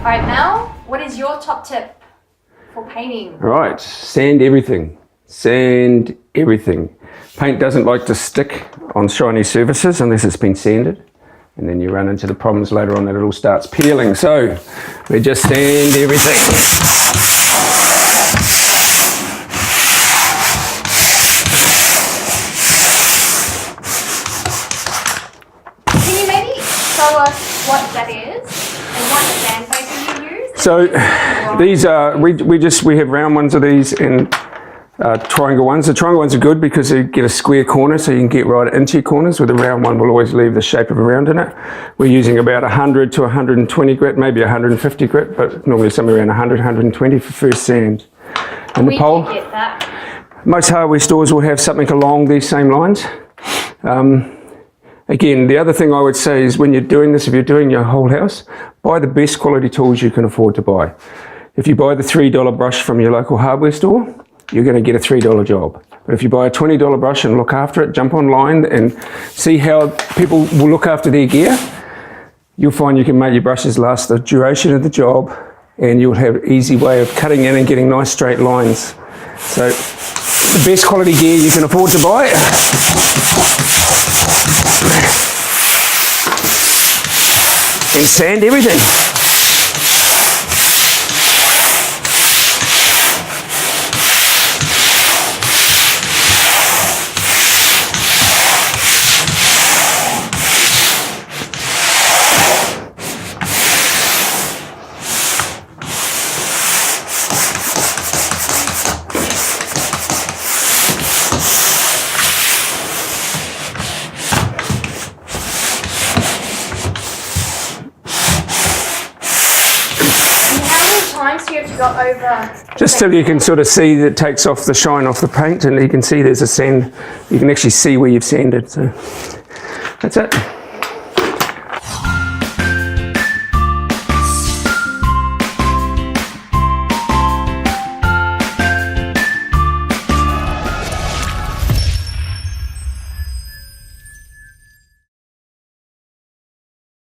All right, Mel, what is your top tip for painting? Right, sand everything. Sand everything. Paint doesn't like to stick on shiny surfaces unless it's been sanded. And then you run into the problems later on that it all starts peeling. So we just sand everything. Can you maybe show us what that is and what sandpaper you use? So these are, we have round ones of these and triangle ones. The triangle ones are good because you get a square corner so you can get right into your corners, where the round one will always leave the shape of a round in it. We're using about 100 to 120 grit, maybe 150 grit, but normally somewhere around 100, 120 for first sand. And the pole, get that. most hardware stores will have something along these same lines. Again, the other thing I would say is when you're doing this, if you're doing your whole house, buy the best quality tools you can afford to buy. If you buy the $3 brush from your local hardware store, you're going to get a $3 job. But if you buy a $20 brush and look after it, jump online and see how people will look after their gear, you'll find you can make your brushes last the duration of the job, and you'll have an easy way of cutting in and getting nice straight lines. So the best quality gear you can afford to buy. And sand everything. So you have to go over just till you can sort of see that it takes off the shine off the paint, and you can see there's a sand. You can actually see where you've sanded. So that's it.